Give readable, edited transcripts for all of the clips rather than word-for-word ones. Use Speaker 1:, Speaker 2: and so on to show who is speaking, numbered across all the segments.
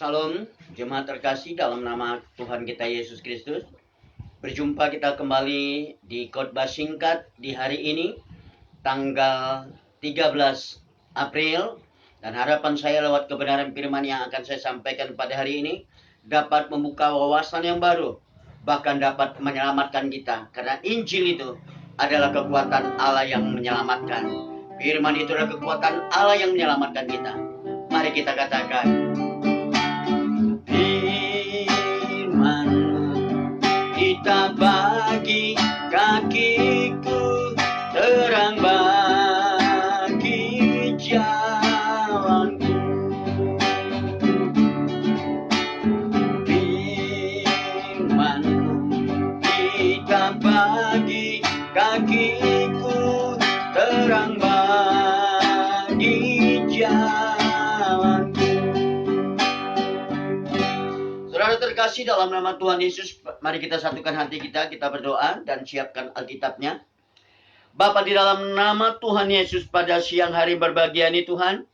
Speaker 1: Salam, jemaat terkasih dalam nama Tuhan kita Yesus Kristus. Berjumpa kita kembali di khotbah singkat di hari ini, tanggal 13 April. Dan harapan saya lewat kebenaran firman yang akan saya sampaikan pada hari ini dapat membuka wawasan yang baru, bahkan dapat menyelamatkan kita. Karena Injil itu adalah kekuatan Allah yang menyelamatkan. Firman itu adalah kekuatan Allah yang menyelamatkan kita. Mari kita katakan, kita bagi kakiku, terang bagi jalanku. Firman-Mu kita bagi kakiku, terang bagi jalanku. Saudara terkasih dalam nama Tuhan Yesus, mari kita satukan hati kita berdoa dan siapkan Alkitabnya. Bapa, di dalam nama Tuhan Yesus pada siang hari berbahagia ini Tuhan,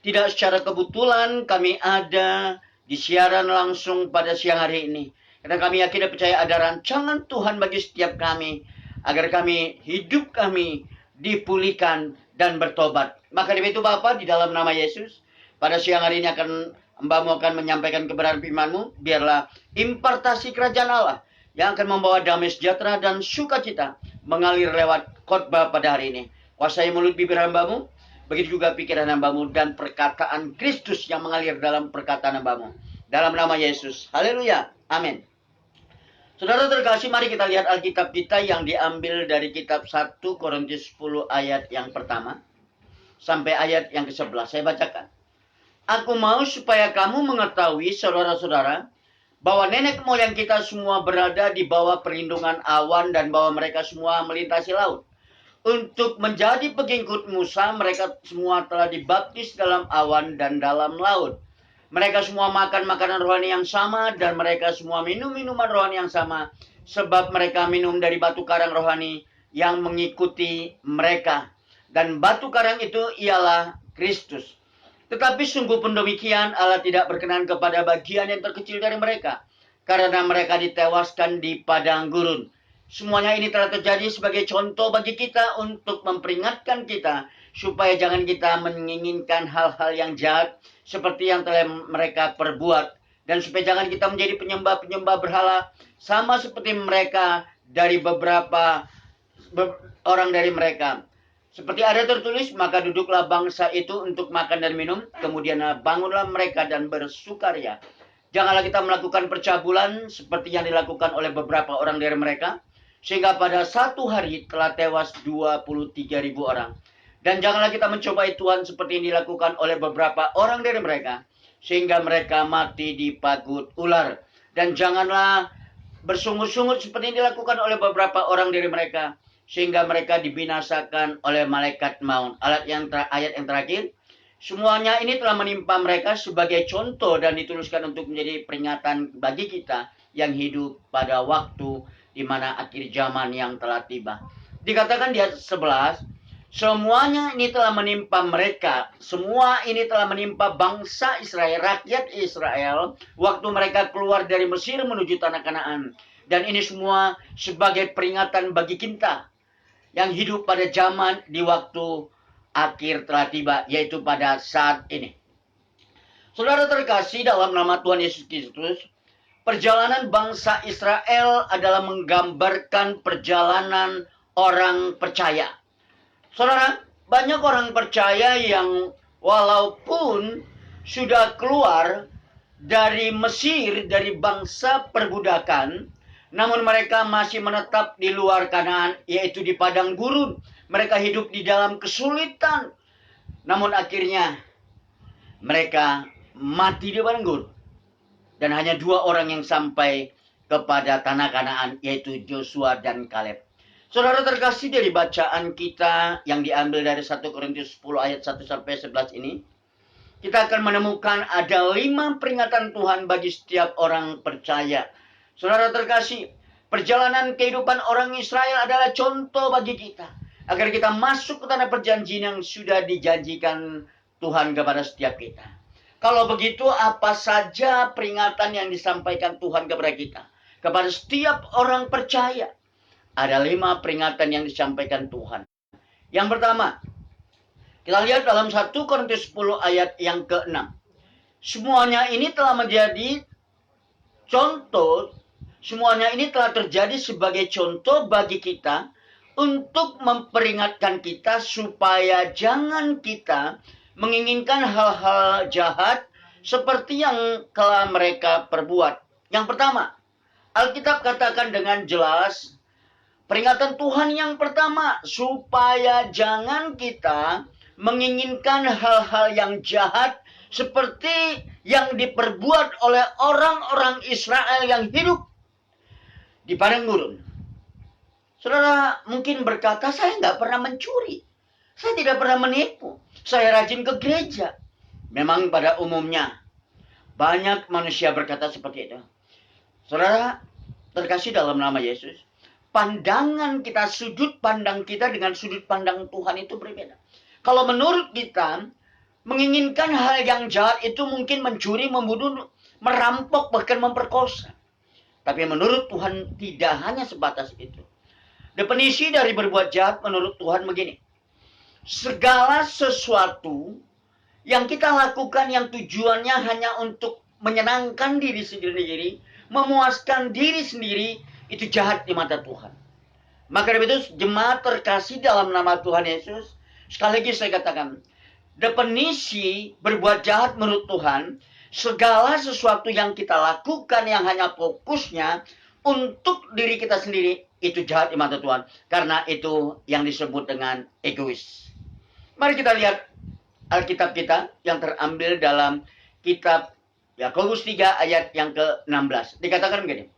Speaker 1: tidak secara kebetulan kami ada di siaran langsung pada siang hari ini. Karena kami yakin dan percaya ada rancangan Tuhan bagi setiap kami, agar hidup kami dipulihkan dan bertobat. Maka demi itu Bapa, di dalam nama Yesus, pada siang hari ini Hamba-Mu akan menyampaikan kebenaran firman-Mu. Biarlah impartasi kerajaan Allah yang akan membawa damai sejahtera dan sukacita mengalir lewat khotbah pada hari ini. Kuasai mulut bibir hamba-Mu, begitu juga pikiran hamba-Mu dan perkataan Kristus yang mengalir dalam perkataan hamba-Mu. Dalam nama Yesus. Haleluya. Amin. Saudara terkasih, mari kita lihat Alkitab kita yang diambil dari kitab 1 Korintus 10 ayat yang pertama sampai ayat yang ke-11. Saya bacakan. Aku mau supaya kamu mengetahui, saudara-saudara, bahwa nenek moyang kita semua berada di bawah perlindungan awan dan bahwa mereka semua melintasi laut. Untuk menjadi pengikut Musa, mereka semua telah dibaptis dalam awan dan dalam laut. Mereka semua makan makanan rohani yang sama dan mereka semua minum minuman rohani yang sama, sebab mereka minum dari batu karang rohani yang mengikuti mereka. Dan batu karang itu ialah Kristus. Tetapi sungguh pun demikian, Allah tidak berkenan kepada bagian yang terkecil dari mereka, karena mereka ditewaskan di padang gurun. Semuanya ini telah terjadi sebagai contoh bagi kita untuk memperingatkan kita, supaya jangan kita menginginkan hal-hal yang jahat seperti yang telah mereka perbuat, dan supaya jangan kita menjadi penyembah-penyembah berhala, sama seperti mereka dari beberapa orang dari mereka. Seperti ada tertulis, maka duduklah bangsa itu untuk makan dan minum, kemudian bangunlah mereka dan bersukaria. Janganlah kita melakukan percabulan seperti yang dilakukan oleh beberapa orang dari mereka, sehingga pada satu hari telah tewas 23.000 orang. Dan janganlah kita mencobai Tuhan seperti yang dilakukan oleh beberapa orang dari mereka, sehingga mereka mati di pagut ular. Dan janganlah bersungut-sungut seperti yang dilakukan oleh beberapa orang dari mereka, sehingga mereka dibinasakan oleh malaikat maut. Ayat yang terakhir, semuanya ini telah menimpa mereka sebagai contoh dan dituliskan untuk menjadi peringatan bagi kita yang hidup pada waktu di mana akhir zaman yang telah tiba. Dikatakan di ayat 11, semuanya ini telah menimpa mereka, semua ini telah menimpa bangsa Israel, rakyat Israel, waktu mereka keluar dari Mesir menuju tanah Kanaan. Dan ini semua sebagai peringatan bagi kita yang hidup pada zaman di waktu akhir telah tiba, yaitu pada saat ini. Saudara terkasih dalam nama Tuhan Yesus Kristus, perjalanan bangsa Israel adalah menggambarkan perjalanan orang percaya. Saudara, banyak orang percaya yang walaupun sudah keluar dari Mesir, dari bangsa perbudakan, namun mereka masih menetap di luar Kanaan, yaitu di padang gurun. Mereka hidup di dalam kesulitan. Namun akhirnya mereka mati di padang gurun. Dan hanya 2 orang yang sampai kepada tanah Kanaan, yaitu Joshua dan Kaleb. Saudara terkasih, dari bacaan kita yang diambil dari 1 Korintus 10 ayat 1 sampai 11 ini, kita akan menemukan ada 5 peringatan Tuhan bagi setiap orang percaya. Saudara terkasih, perjalanan kehidupan orang Israel adalah contoh bagi kita, agar kita masuk ke tanah perjanjian yang sudah dijanjikan Tuhan kepada setiap kita. Kalau begitu, apa saja peringatan yang disampaikan Tuhan kepada kita? Kepada setiap orang percaya. Ada 5 peringatan yang disampaikan Tuhan. Yang pertama, kita lihat dalam 1 Korintus 10 ayat yang ke-6. Semuanya ini telah menjadi contoh, semuanya ini telah terjadi sebagai contoh bagi kita untuk memperingatkan kita supaya jangan kita menginginkan hal-hal jahat seperti yang telah mereka perbuat. Yang pertama, Alkitab katakan dengan jelas, peringatan Tuhan yang pertama, supaya jangan kita menginginkan hal-hal yang jahat seperti yang diperbuat oleh orang-orang Israel yang hidup di padang gurun. Saudara mungkin berkata, saya nggak pernah mencuri. Saya tidak pernah menipu. Saya rajin ke gereja. Memang pada umumnya, banyak manusia berkata seperti itu. Saudara, terkasih dalam nama Yesus, pandangan kita, sudut pandang kita dengan sudut pandang Tuhan itu berbeda. Kalau menurut kita, menginginkan hal yang jahat itu mungkin mencuri, membunuh, merampok, bahkan memperkosa. Tapi menurut Tuhan tidak hanya sebatas itu. Definisi dari berbuat jahat menurut Tuhan begini. Segala sesuatu yang kita lakukan yang tujuannya hanya untuk menyenangkan diri sendiri, memuaskan diri sendiri, itu jahat di mata Tuhan. Maka dari itu, jemaat terkasih dalam nama Tuhan Yesus, sekali lagi saya katakan, definisi berbuat jahat menurut Tuhan, segala sesuatu yang kita lakukan yang hanya fokusnya untuk diri kita sendiri, itu jahat di mata Tuhan. Karena itu yang disebut dengan egois. Mari kita lihat Alkitab kita yang terambil dalam kitab Yakobus 3 ayat yang ke-16. Dikatakan begini.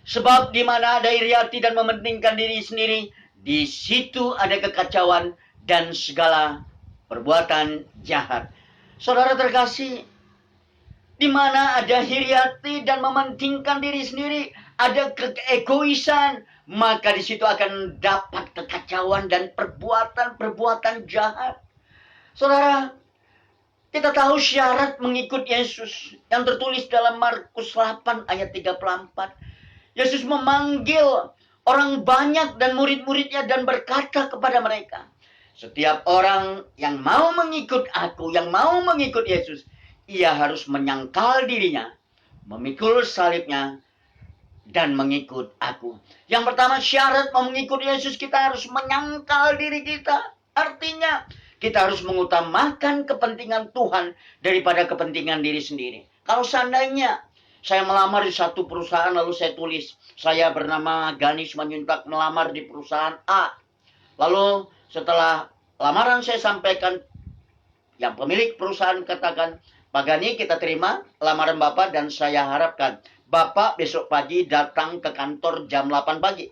Speaker 1: Sebab di mana ada iri hati dan mementingkan diri sendiri, di situ ada kekacauan dan segala perbuatan jahat. Saudara terkasih, di mana ada iri hati dan mementingkan diri sendiri, ada keegoisan, maka di situ akan dapat kekacauan dan perbuatan-perbuatan jahat. Saudara, kita tahu syarat mengikut Yesus yang tertulis dalam Markus 8 ayat 34. Yesus memanggil orang banyak dan murid-muridnya dan berkata kepada mereka, setiap orang yang mau mengikut aku, yang mau mengikut Yesus, ia harus menyangkal dirinya, memikul salibnya, dan mengikut aku. Yang pertama, syarat mau mengikut Yesus, kita harus menyangkal diri kita. Artinya, kita harus mengutamakan kepentingan Tuhan daripada kepentingan diri sendiri. Kalau seandainya saya melamar di satu perusahaan, lalu saya tulis, saya bernama Ganis Manjuntak melamar di perusahaan A. Lalu setelah lamaran saya sampaikan, yang pemilik perusahaan katakan, Pak Gani, kita terima lamaran Bapak dan saya harapkan Bapak besok pagi datang ke kantor jam 8 pagi.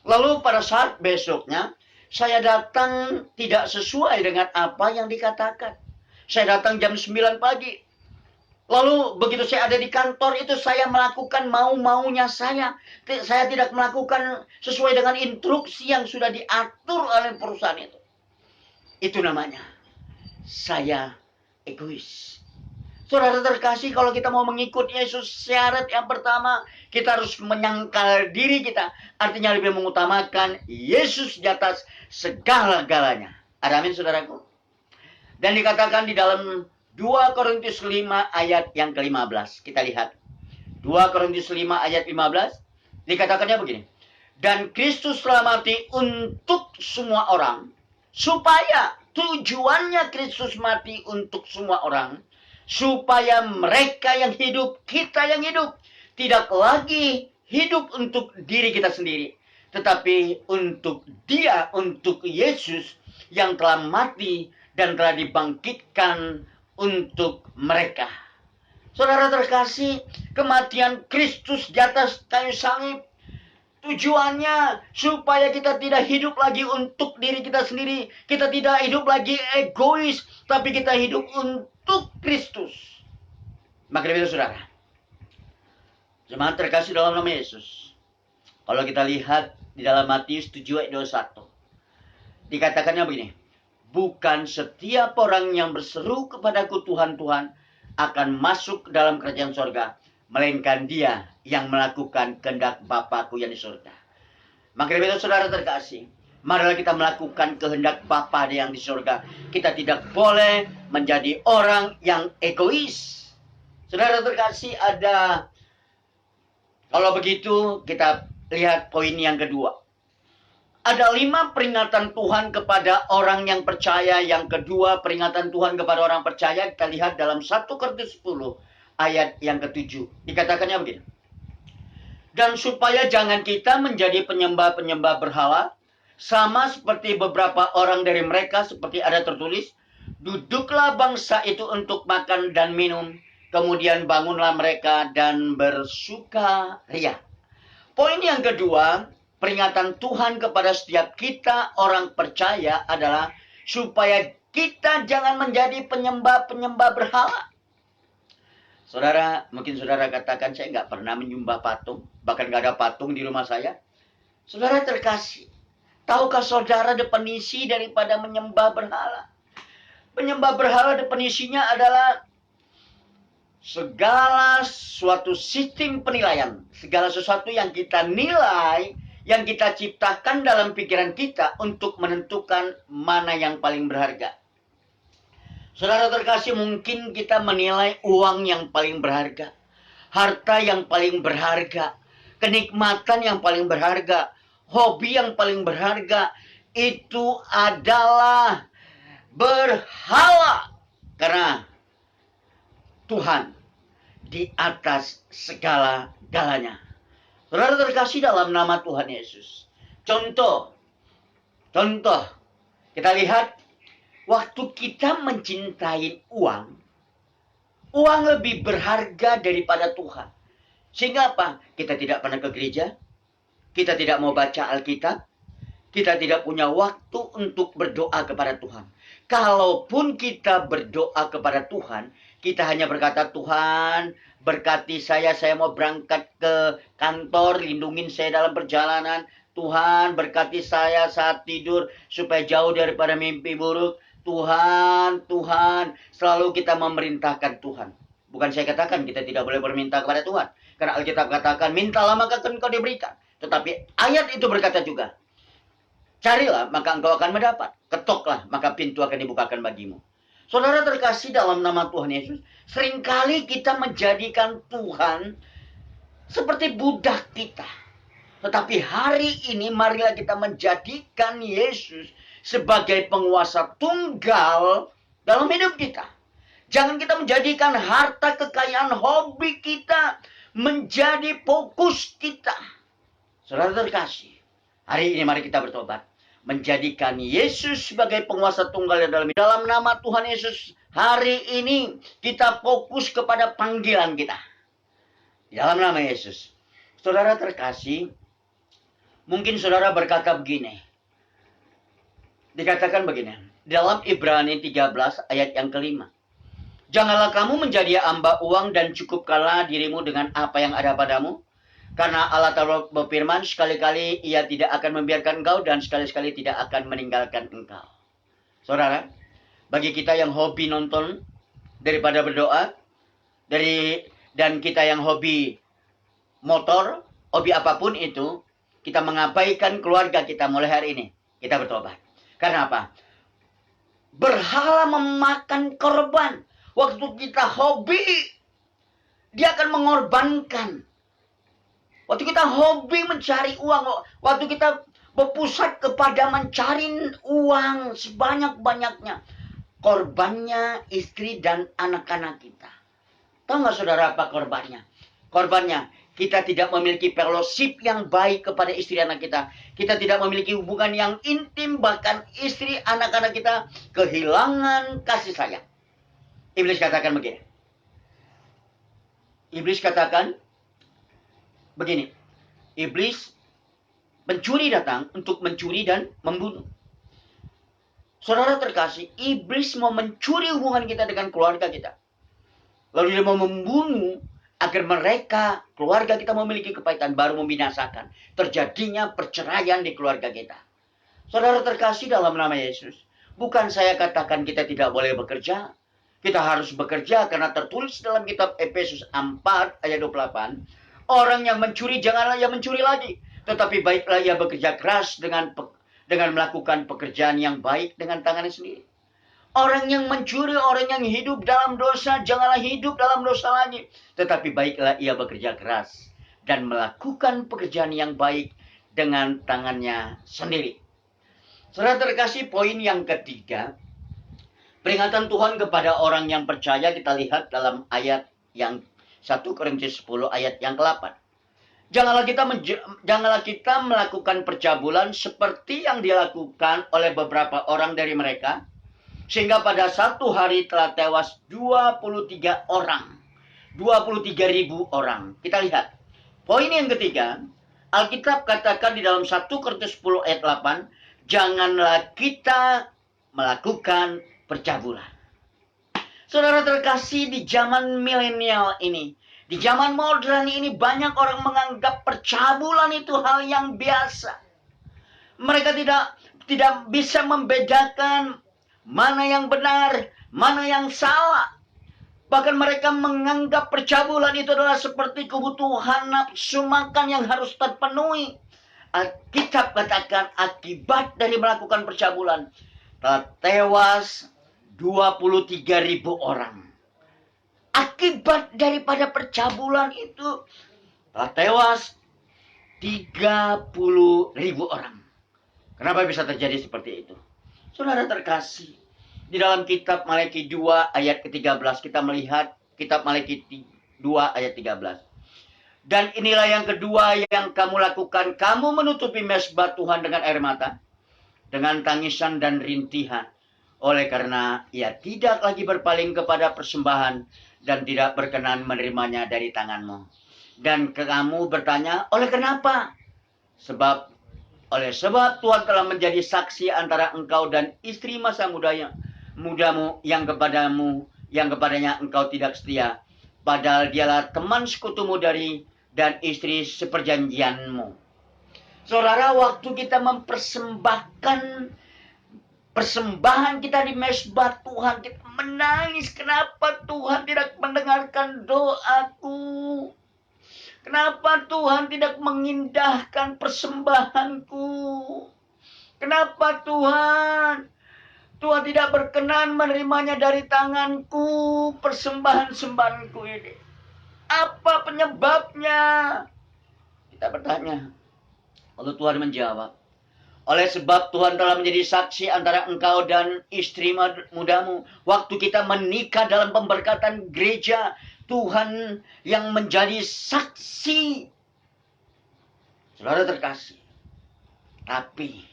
Speaker 1: Lalu pada saat besoknya, saya datang tidak sesuai dengan apa yang dikatakan. Saya datang jam 9 pagi. Lalu begitu saya ada di kantor itu, saya melakukan mau-maunya saya. Saya tidak melakukan sesuai dengan instruksi yang sudah diatur oleh perusahaan itu. Itu namanya saya egois. Saudara terkasih, kalau kita mau mengikut Yesus, syarat yang pertama, kita harus menyangkal diri kita. Artinya lebih mengutamakan Yesus di atas segala-galanya. Ada amin, saudaraku? Dan dikatakan di dalam 2 Korintus 5 ayat yang ke-15. Kita lihat. 2 Korintus 5 ayat 15. Dikatakannya begini. Dan Kristus telah mati untuk semua orang. Supaya tujuannya Kristus mati untuk semua orang. Supaya mereka yang hidup, kita yang hidup, tidak lagi hidup untuk diri kita sendiri. Tetapi untuk Dia, untuk Yesus yang telah mati dan telah dibangkitkan untuk mereka. Saudara terkasih, kematian Kristus di atas kayu salib tujuannya supaya kita tidak hidup lagi untuk diri kita sendiri. Kita tidak hidup lagi egois, tapi kita hidup untuk Kristus. Maka dari itu, saudara, jemaat terkasih dalam nama Yesus, kalau kita lihat di dalam Matius 7 ayat 21, dikatakannya begini. bukan setiap orang yang berseru kepadaku Tuhan, Tuhan akan masuk ke dalam kerajaan sorga, melainkan dia yang melakukan kehendak Bapa-Ku yang di surga. Maka dari itu saudara terkasih, marilah kita melakukan kehendak Bapa yang di surga. Kita tidak boleh menjadi orang yang egois. Saudara terkasih, kalau begitu kita lihat poin yang kedua. Ada 5 peringatan Tuhan kepada orang yang percaya. Yang kedua, peringatan Tuhan kepada orang percaya. Kita lihat dalam 1 Korintus 10 ayat yang ke-7. Dikatakannya begini. Dan supaya jangan kita menjadi penyembah-penyembah berhala, sama seperti beberapa orang dari mereka, seperti ada tertulis, duduklah bangsa itu untuk makan dan minum, kemudian bangunlah mereka dan bersukaria. Poin yang kedua, peringatan Tuhan kepada setiap kita orang percaya adalah supaya kita jangan menjadi penyembah-penyembah berhala. Saudara, mungkin saudara katakan, saya nggak pernah menyembah patung, bahkan nggak ada patung di rumah saya. Saudara terkasih, tahukah saudara definisi daripada menyembah berhala? Menyembah berhala definisinya adalah segala suatu sistem penilaian, segala sesuatu yang kita nilai, yang kita ciptakan dalam pikiran kita untuk menentukan mana yang paling berharga. Saudara terkasih, mungkin kita menilai uang yang paling berharga, harta yang paling berharga, kenikmatan yang paling berharga, hobi yang paling berharga, itu adalah berhala. Karena Tuhan di atas segala-galanya. Saudara terkasih dalam nama Tuhan Yesus. Contoh. Kita lihat waktu kita mencintai uang lebih berharga daripada Tuhan. Sehingga apa? Kita tidak pernah ke gereja, kita tidak mau baca Alkitab, kita tidak punya waktu untuk berdoa kepada Tuhan. Kalaupun kita berdoa kepada Tuhan, kita hanya berkata, Tuhan, berkati saya mau berangkat ke kantor, lindungin saya dalam perjalanan. Tuhan, berkati saya saat tidur, supaya jauh daripada mimpi buruk. Tuhan, selalu kita memerintahkan Tuhan. Bukan saya katakan kita tidak boleh berminta kepada Tuhan. Karena Alkitab katakan, mintalah maka akan kau diberikan. Tetapi ayat itu berkata juga, carilah maka engkau akan mendapat. Ketoklah maka pintu akan dibukakan bagimu. Saudara terkasih dalam nama Tuhan Yesus, seringkali kita menjadikan Tuhan seperti budak kita. Tetapi hari ini marilah kita menjadikan Yesus sebagai penguasa tunggal dalam hidup kita. Jangan kita menjadikan harta, kekayaan, hobi kita menjadi fokus kita. Saudara terkasih, hari ini mari kita bertobat. Menjadikan Yesus sebagai penguasa tunggal dalam nama Tuhan Yesus. Hari ini kita fokus kepada panggilan kita. Dalam nama Yesus. Saudara terkasih, mungkin saudara berkata begini. Dikatakan begini. Dalam Ibrani 13 ayat yang ke-5. Janganlah kamu menjadi hamba uang dan cukupkanlah dirimu dengan apa yang ada padamu. Karena Allah Ta'ala berfirman, sekali-kali ia tidak akan membiarkan engkau dan sekali-sekali tidak akan meninggalkan engkau. Saudara, bagi kita yang hobi nonton daripada berdoa, dan kita yang hobi motor, hobi apapun itu, kita mengabaikan keluarga kita mulai hari ini. Kita bertobat. Karena apa? Berhala memakan korban. Waktu kita hobi, dia akan mengorbankan. Waktu kita hobi mencari uang, waktu kita berpusat kepada mencari uang sebanyak-banyaknya, korbannya istri dan anak-anak kita. Tahu nggak saudara apa korbannya? Korbannya, kita tidak memiliki fellowship yang baik kepada istri anak kita. Kita tidak memiliki hubungan yang intim, bahkan istri anak-anak kita kehilangan kasih sayang. Iblis katakan begini. Iblis pencuri datang untuk mencuri dan membunuh. Saudara terkasih, iblis mau mencuri hubungan kita dengan keluarga kita. Lalu dia mau membunuh agar mereka, keluarga kita memiliki kepahitan, baru membinasakan terjadinya perceraian di keluarga kita. Saudara terkasih dalam nama Yesus, Bukan saya katakan kita tidak boleh bekerja. Kita harus bekerja karena tertulis dalam kitab Efesus 4 ayat 28. Orang yang mencuri janganlah ia mencuri lagi. Tetapi baiklah ia bekerja keras dengan melakukan pekerjaan yang baik dengan tangannya sendiri. Orang yang mencuri, orang yang hidup dalam dosa, janganlah hidup dalam dosa lagi. Tetapi baiklah ia bekerja keras dan melakukan pekerjaan yang baik dengan tangannya sendiri. Saudara terkasih, poin yang ketiga, peringatan Tuhan kepada orang yang percaya kita lihat dalam ayat yang 1 Korintus 10 ayat yang ke-8. Janganlah kita melakukan percabulan seperti yang dilakukan oleh beberapa orang dari mereka, sehingga pada satu hari telah tewas 23 orang. 23.000 orang. Kita lihat. Poin yang ketiga, Alkitab katakan di dalam 1 Korintus 10 ayat 8, janganlah kita melakukan percabulan. Saudara terkasih, di zaman milenial ini, di zaman modern ini, banyak orang menganggap percabulan itu hal yang biasa. Mereka tidak bisa membedakan mana yang benar, mana yang salah. Bahkan mereka menganggap percabulan itu adalah seperti kebutuhan nafsu makan yang harus terpenuhi. Alkitab katakan akibat dari melakukan percabulan telah tewas 23.000 orang. Akibat daripada percabulan itu telah tewas 30.000 orang. Kenapa bisa terjadi seperti itu? Saudara terkasih, di dalam kitab Malaki 2 ayat ke-13 kita melihat kitab Malaki 2 ayat 13. Dan inilah yang kedua yang kamu lakukan, kamu menutupi mezbah Tuhan dengan air mata, dengan tangisan dan rintihan. Oleh karena ia tidak lagi berpaling kepada persembahan dan tidak berkenan menerimanya dari tanganmu. Dan kamu bertanya, oleh kenapa? Oleh sebab Tuhan telah menjadi saksi antara engkau dan istri masa mudamu yang kepadanya engkau tidak setia, padahal dialah teman sekutumu dan istri seperjanjianmu. Saudara, waktu kita mempersembahkan persembahan kita di mezbah Tuhan, kita menangis, kenapa Tuhan tidak mendengarkan doaku? Kenapa Tuhan tidak mengindahkan persembahanku? Kenapa Tuhan tidak berkenan menerimanya dari tanganku, persembahan-sembahanku ini? Apa penyebabnya? Kita bertanya. Lalu Tuhan menjawab, oleh sebab Tuhan telah menjadi saksi antara engkau dan istri mudamu. Waktu kita menikah dalam pemberkatan gereja, Tuhan yang menjadi saksi. Saudara terkasih. Tapi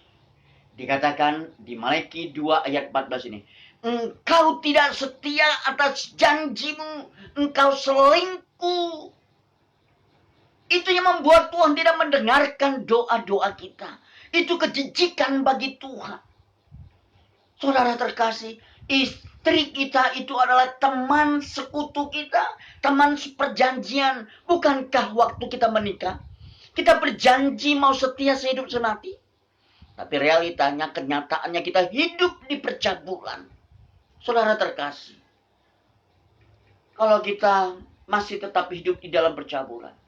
Speaker 1: dikatakan di Malaki 2 ayat 14 ini, engkau tidak setia atas janjimu, engkau selingkuh. Itu yang membuat Tuhan tidak mendengarkan doa-doa kita. Itu kejijikan bagi Tuhan. Saudara terkasih, istri kita itu adalah teman sekutu kita, teman seperjanjian. Bukankah waktu kita menikah, kita berjanji mau setia sehidup semati? Tapi realitanya, kenyataannya kita hidup di percabulan. Saudara terkasih, kalau kita masih tetap hidup di dalam percabulan,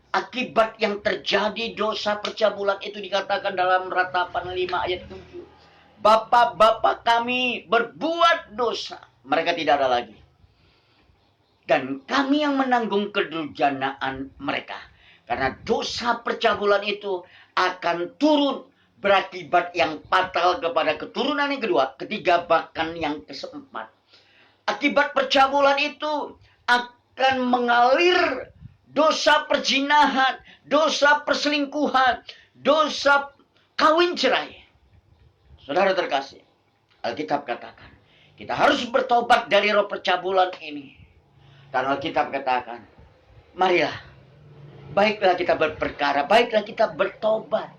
Speaker 1: akibat yang terjadi dosa percabulan itu dikatakan dalam Ratapan 5 ayat 7. Bapak-bapak kami berbuat dosa, mereka tidak ada lagi. Dan kami yang menanggung kedurjanaan mereka. Karena dosa percabulan itu akan turun berakibat yang fatal kepada keturunan yang kedua, ketiga, bahkan yang keempat. Akibat percabulan itu akan mengalir dosa perzinahan, dosa perselingkuhan, dosa kawin cerai. Saudara terkasih, Alkitab katakan, kita harus bertobat dari roh percabulan ini. Dan Alkitab katakan, marilah, baiklah kita berperkara, baiklah kita bertobat.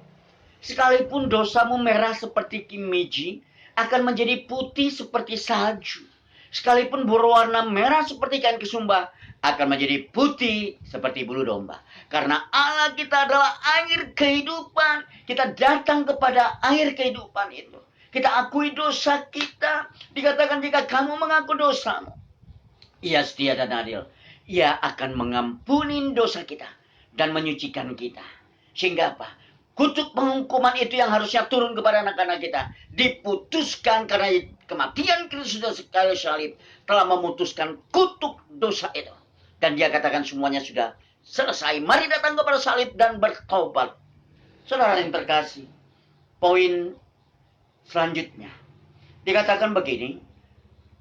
Speaker 1: Sekalipun dosamu merah seperti kimiji, akan menjadi putih seperti salju. Sekalipun berwarna merah seperti kain kesumba, akan menjadi putih seperti bulu domba. Karena Allah kita adalah air kehidupan. Kita datang kepada air kehidupan itu. Kita akui dosa kita. Dikatakan jika kamu mengaku dosamu, Ia setia dan adil. Ia akan mengampuni dosa kita dan menyucikan kita. Sehingga apa? Kutuk penghukuman itu yang harusnya turun kepada anak-anak kita diputuskan karena kematian Kristus sekali salib telah memutuskan kutuk dosa itu. Dan dia katakan semuanya sudah selesai. Mari datang kepada salib dan bertobat. Saudara yang terkasih, poin selanjutnya dikatakan begini,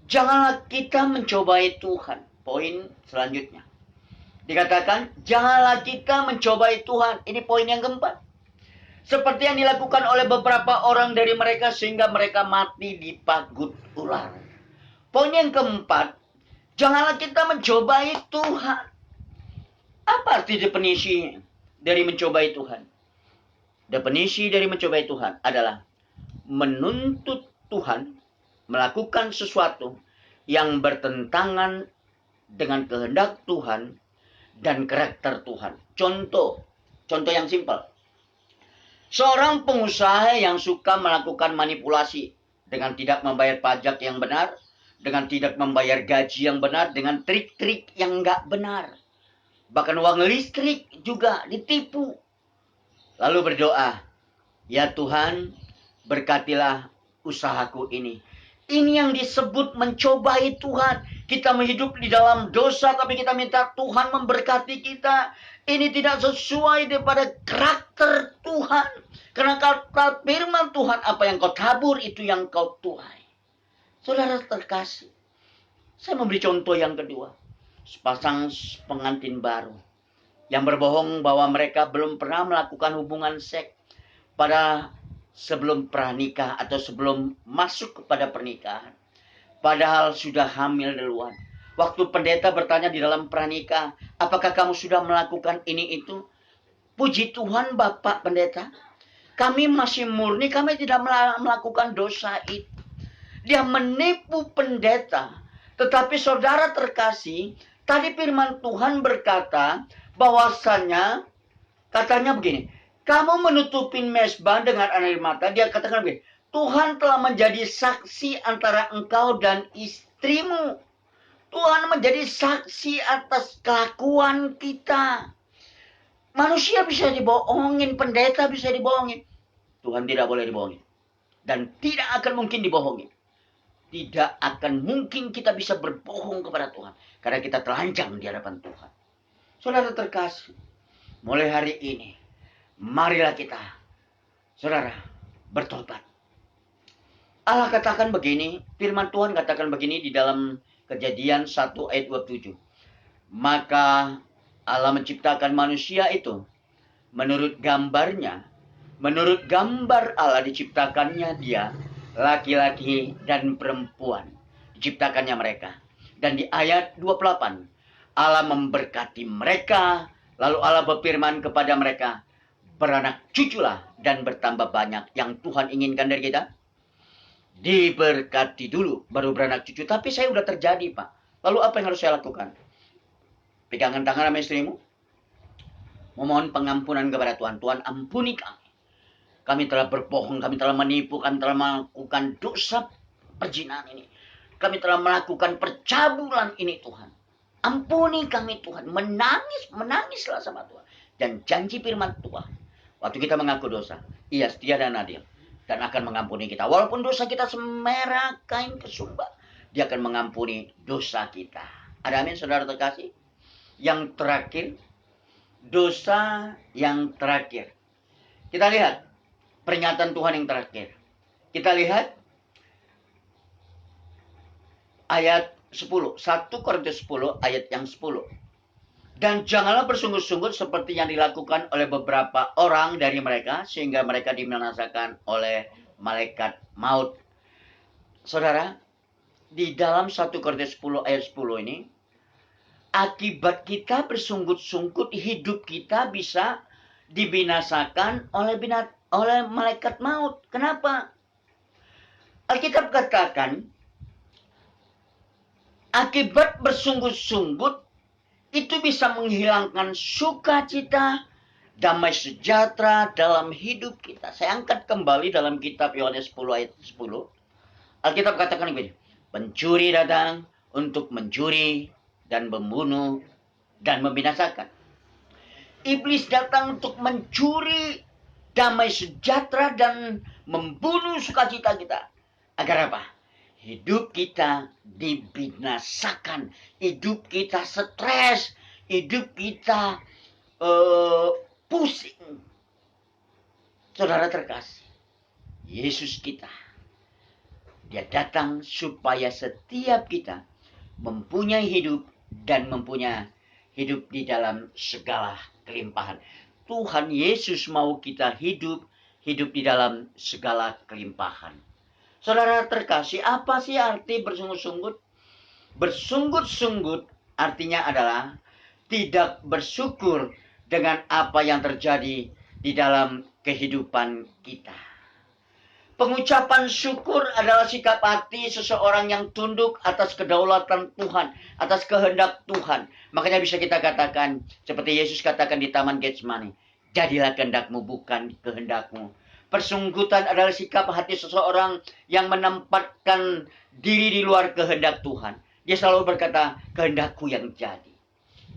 Speaker 1: janganlah kita mencobai Tuhan. Poin selanjutnya dikatakan, janganlah kita mencobai Tuhan. Ini poin yang keempat. Seperti yang dilakukan oleh beberapa orang dari mereka sehingga mereka mati di pagut ular. Poin yang keempat, janganlah kita mencobai Tuhan. Apa arti definisi dari mencobai Tuhan? Definisi dari mencobai Tuhan adalah menuntut Tuhan melakukan sesuatu yang bertentangan dengan kehendak Tuhan dan karakter Tuhan. Contoh yang simpel. Seorang pengusaha yang suka melakukan manipulasi dengan tidak membayar pajak yang benar, dengan tidak membayar gaji yang benar, dengan trik-trik yang nggak benar. Bahkan uang listrik juga ditipu. Lalu berdoa, ya Tuhan, berkatilah usahaku ini. Ini yang disebut mencobai Tuhan. Kita hidup di dalam dosa, tapi kita minta Tuhan memberkati kita. Ini tidak sesuai daripada karakter Tuhan. Karena kata firman Tuhan, apa yang kau tabur itu yang kau tuai. Saudara terkasih, saya memberi contoh yang kedua. Sepasang pengantin baru yang berbohong bahwa mereka belum pernah melakukan hubungan seks pada sebelum pranikah atau sebelum masuk kepada pernikahan. Padahal sudah hamil duluan. Waktu pendeta bertanya di dalam pranikah, apakah kamu sudah melakukan ini itu? Puji Tuhan Bapak Pendeta, kami masih murni, kami tidak melakukan dosa itu. Dia menipu pendeta. Tetapi saudara terkasih, tadi firman Tuhan berkata bahwasannya, katanya begini, kamu menutupin mesbah dengan air mata. Dia katakan begini, Tuhan telah menjadi saksi antara engkau dan istrimu. Tuhan menjadi saksi atas kelakuan kita. Manusia bisa dibohongin, pendeta bisa dibohongin. Tuhan tidak boleh dibohongin. Dan tidak akan mungkin dibohongin. Tidak akan mungkin kita bisa berbohong kepada Tuhan. Karena kita telanjang di hadapan Tuhan. Saudara terkasih, mulai hari ini, marilah kita, saudara, bertobat. Allah katakan begini, firman Tuhan katakan begini di dalam Kejadian 1 ayat 27. Maka Allah menciptakan manusia itu menurut gambarnya, menurut gambar Allah diciptakannya dia, laki-laki dan perempuan. Diciptakannya mereka. Dan di ayat 28, Allah memberkati mereka, lalu Allah berfirman kepada mereka, beranak cuculah dan bertambah banyak. Yang Tuhan inginkan dari kita, diberkati dulu, baru beranak cucu. Tapi saya udah terjadi, Pak. Lalu apa yang harus saya lakukan? Pegangan tangan sama istrimu. Memohon pengampunan kepada Tuhan. Tuhan ampuni kami. Kami telah berbohong, kami telah menipu, kami telah melakukan dosa perzinahan ini. Kami telah melakukan percabulan ini Tuhan. Ampuni kami Tuhan. Menangislah sama Tuhan. Dan janji firman Tuhan. Waktu kita mengaku dosa, Ia setia dan adil. Dan akan mengampuni kita. Walaupun dosa kita semerah kain kesumba, Dia akan mengampuni dosa kita. Ada amin saudara terkasih? Yang terakhir, dosa yang terakhir. Kita lihat pernyataan Tuhan yang terakhir. Kita lihat ayat 10. 1 Korintus 10 ayat yang 10. Dan janganlah bersungguh-sungguh seperti yang dilakukan oleh beberapa orang dari mereka, sehingga mereka dibinasakan oleh malaikat maut. Saudara, di dalam 1 Korintus 10 ayat 10 ini, akibat kita bersungguh-sungguh, hidup kita bisa dibinasakan oleh malaikat maut. Kenapa? Alkitab katakan, akibat bersungguh-sungguh itu bisa menghilangkan sukacita damai sejahtera dalam hidup kita. Saya angkat kembali dalam kitab Yohanes 10 ayat 10. Alkitab katakan begini, pencuri datang untuk mencuri dan membunuh dan membinasakan. Iblis datang untuk mencuri damai sejahtera dan membunuh sukacita kita. Agar apa? Hidup kita dibinasakan, hidup kita stres, hidup kita pusing. Saudara terkasih, Yesus kita, Dia datang supaya setiap kita mempunyai hidup dan mempunyai hidup di dalam segala kelimpahan. Tuhan Yesus mau kita hidup di dalam segala kelimpahan. Saudara terkasih, apa sih arti bersungut-sungut? Bersungut-sungut artinya adalah tidak bersyukur dengan apa yang terjadi di dalam kehidupan kita. Pengucapan syukur adalah sikap hati seseorang yang tunduk atas kedaulatan Tuhan, atas kehendak Tuhan. Makanya bisa kita katakan, seperti Yesus katakan di Taman Getsemani, jadilah kehendakmu bukan kehendakmu. Persunggutan adalah sikap hati seseorang yang menempatkan diri di luar kehendak Tuhan. Dia selalu berkata, kehendakku yang jadi.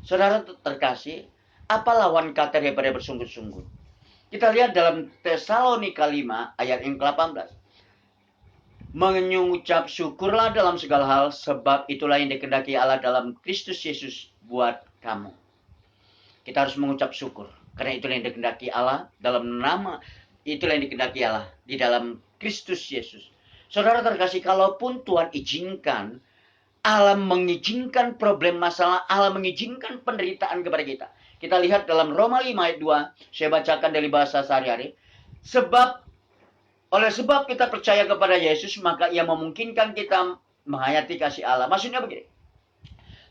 Speaker 1: Saudara terkasih, apa lawan kata daripada bersungut-sungut? Kita lihat dalam Tesalonika 5 ayat yang ke-18. Mengucap syukurlah dalam segala hal, sebab itulah yang dikehendaki Allah dalam Kristus Yesus buat kamu. Kita harus mengucap syukur, karena itulah yang dikehendaki Allah dalam nama, itulah yang dikehendaki Allah di dalam Kristus Yesus. Saudara terkasih, kalaupun Tuhan izinkan, Allah mengizinkan problem masalah, Allah mengizinkan penderitaan kepada kita. Kita lihat dalam Roma 5 ayat 2, saya bacakan dari bahasa sehari-hari. Oleh sebab kita percaya kepada Yesus, maka Ia memungkinkan kita menghayati kasih Allah. Maksudnya begini,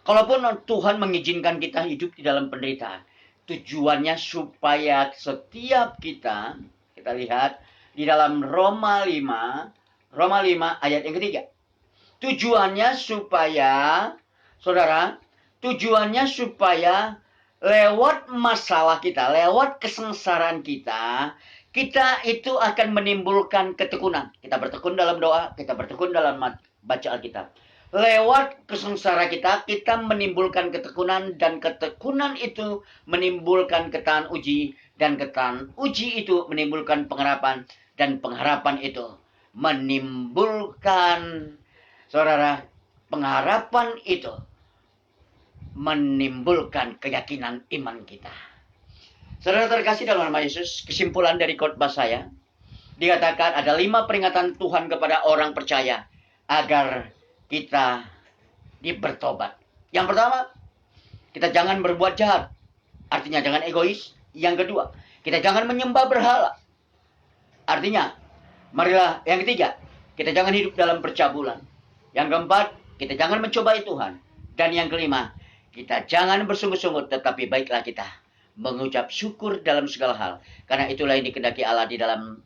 Speaker 1: kalaupun Tuhan mengizinkan kita hidup di dalam penderitaan, tujuannya supaya setiap kita lihat di dalam Roma 5 ayat yang ketiga. Tujuannya supaya, saudara, lewat masalah kita, lewat kesengsaraan kita, kita itu akan menimbulkan ketekunan. Kita bertekun dalam doa, kita bertekun dalam baca Alkitab. Lewat kesengsaraan kita, kita menimbulkan ketekunan, dan ketekunan itu menimbulkan ketahan uji, dan ketahan uji itu menimbulkan pengharapan, dan pengharapan itu menimbulkan, saudara, pengharapan itu menimbulkan keyakinan iman kita. Saudara terkasih dalam nama Yesus, kesimpulan dari khotbah saya, dikatakan ada 5 peringatan Tuhan kepada orang percaya agar kita bertobat. Yang pertama, kita jangan berbuat jahat. Artinya jangan egois. Yang kedua, kita jangan menyembah berhala. Artinya, marilah. Yang ketiga, kita jangan hidup dalam percabulan. Yang keempat, kita jangan mencobai Tuhan. Dan yang kelima, kita jangan bersungut-sungut, tetapi baiklah kita mengucap syukur dalam segala hal. Karena itulah yang dikehendaki Allah di dalam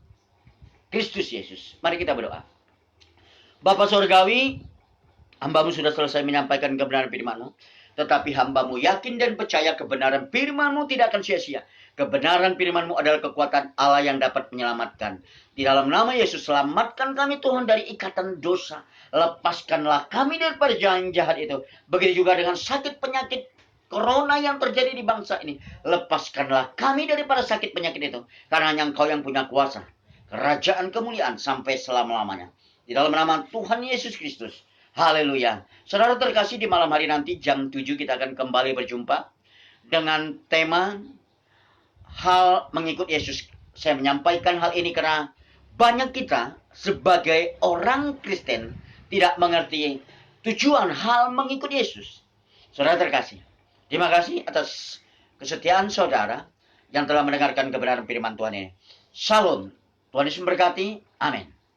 Speaker 1: Kristus Yesus. Mari kita berdoa. Bapa Surgawi, hamba-Mu sudah selesai menyampaikan kebenaran firman-Mu. Tetapi hamba-Mu yakin dan percaya kebenaran firman-Mu tidak akan sia-sia. Kebenaran firman-Mu adalah kekuatan Allah yang dapat menyelamatkan. Di dalam nama Yesus, selamatkan kami Tuhan dari ikatan dosa. Lepaskanlah kami daripada jalan jahat itu. Begitu juga dengan sakit penyakit corona yang terjadi di bangsa ini. Lepaskanlah kami daripada sakit penyakit itu. Karena hanya Engkau yang punya kuasa. Kerajaan kemuliaan sampai selama-lamanya. Di dalam nama Tuhan Yesus Kristus. Haleluya. Saudara terkasih, di malam hari nanti jam 7 kita akan kembali berjumpa. Dengan tema hal mengikut Yesus. Saya menyampaikan hal ini karena banyak kita sebagai orang Kristen tidak mengerti tujuan hal mengikut Yesus. Saudara terkasih, terima kasih atas kesetiaan saudara yang telah mendengarkan kebenaran firman Tuhan ini. Shalom. Tuhan Yesus memberkati. Amin.